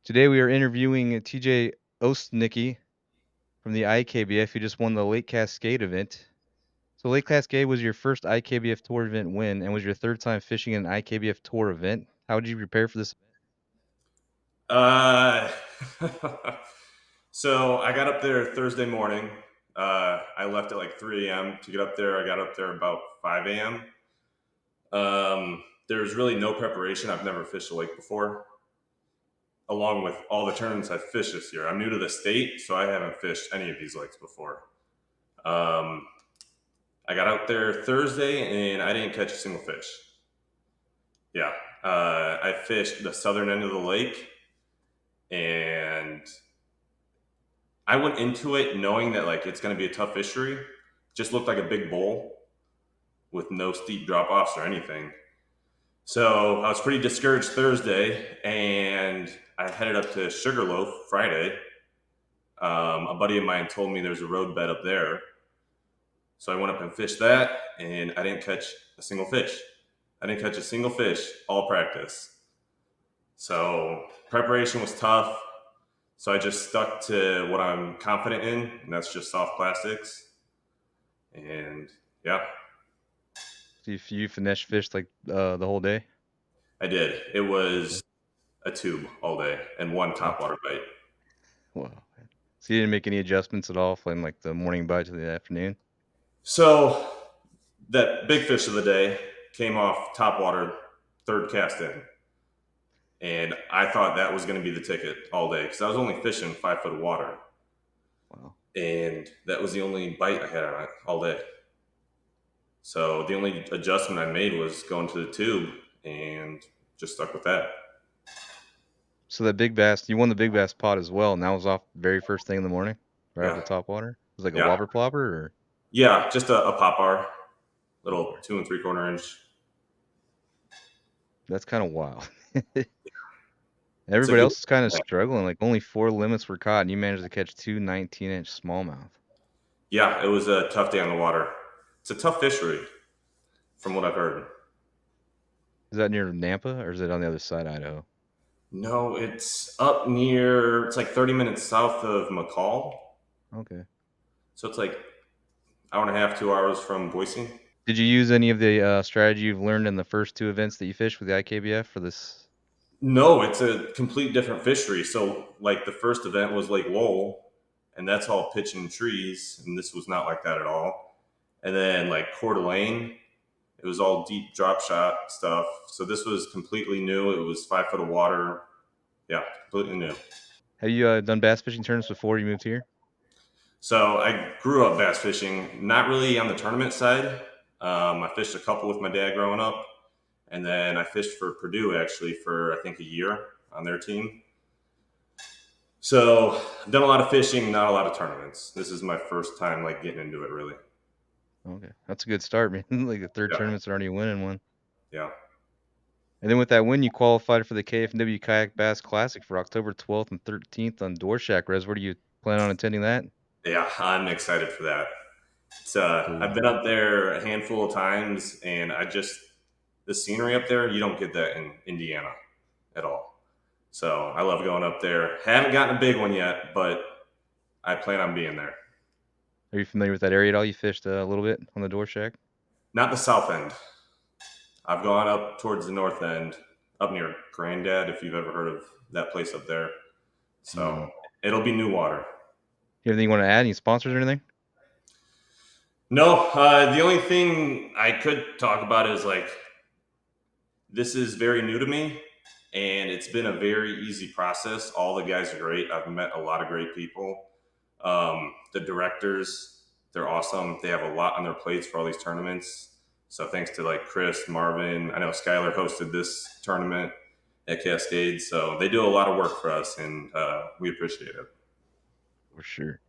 Today we are interviewing TJ Osojnicki from the IKBF who just won the Lake Cascade event. So Lake Cascade was your first IKBF Tour event win and was your third time fishing an IKBF Tour event. How did you prepare for this? Uh, so I got up there Thursday morning. I left at like 3 a.m. to get up there. I got up there about 5 a.m. There's really no preparation. I've never fished a lake before, along with all the tournaments I've fished this year. I'm new to the state, so I haven't fished any of these lakes before. Um, I got out there Thursday and I didn't catch a single fish. Yeah. I fished the southern end of the lake and I went into it knowing that like it's going to be a tough fishery. Just looked like a big bowl with no steep drop offs or anything. So I was pretty discouraged Thursday, and I headed up to Sugarloaf Friday. A buddy of mine told me there's a road bed up there, so I went up and fished that, and I didn't catch a single fish. I didn't catch a single fish all practice. So preparation was tough. So I just stuck to what I'm confident in, and that's just soft plastics. And yeah, So you finesse fished like the whole day? I did. It was a tube all day and one Oh, top water bite. wow. So you didn't make any adjustments at all from like the morning bite to the afternoon? So that big fish of the day came off top water, third cast in. And I thought that was going to be the ticket all day because I was only fishing 5 foot of water. Wow. And that was the only bite I had on it all day. So the only adjustment I made was going to the tube and just stuck with that. So that big bass, you won the big bass pot as well, and that was off very first thing in the morning, right off Yeah. the top water. It was like a Yeah. whopper plopper or Yeah. Just a pop bar, pop little water. 2 3/4 inch. That's kind of wild. It's a Everybody good. else is kind of struggling. Like only 4 limits were caught, and you managed to catch two 19-inch smallmouth. Yeah. It was a tough day on the water. It's a tough fishery from what I've heard. Is that near Nampa or is it on the other side, of Idaho? No, it's up near. It's like 30 minutes south of McCall, Okay. so it's like hour and a half, 2 hours from Boise. Did you use any of the strategy you've learned in the first two events that you fished with the IKBF for this? No, it's a complete different fishery. So, like the first event was Lake Lowell, and that's all pitch and trees, and this was not like that at all. And then like Coeur d'Alene, it was all deep drop shot stuff. So this was completely new. It was 5 foot of water. Yeah, completely new. Have you done bass fishing tournaments before you moved here? So I grew up bass fishing, not really on the tournament side. I fished a couple with my dad growing up, and then I fished for Purdue actually for I think a year on their team. So I've done a lot of fishing, not a lot of tournaments. This is my first time like getting into it really. Okay, that's a good start, man. Like the third Yeah, tournament's already winning one. yeah, And then with that win, you qualified for the KFW Kayak Bass Classic for October 12th and 13th on Dvorak Reservoir. Do you plan on attending that? yeah. I'm excited for that. I've Cool. been up there a handful of times, and I just the scenery up there. You don't get that in Indiana at all. So I love going up there. Haven't gotten a big one yet, but I plan on being there. Are you familiar with that area at all? You fished a little bit on the Dvorak? Not the south end. I've gone up towards the north end, up near Granddad, if you've ever heard of that place up there. So No. it'll be new water. You have anything you want to add? Any sponsors or anything? No, the only thing I could talk about is like this is very new to me, and it's been a very easy process. All the guys are great. I've met a lot of great people. The directors, they're awesome. They have a lot on their plates for all these tournaments. So thanks to like Chris, Marvin, I know Skylar hosted this tournament at Cascade. So they do a lot of work for us, and we appreciate it. For sure.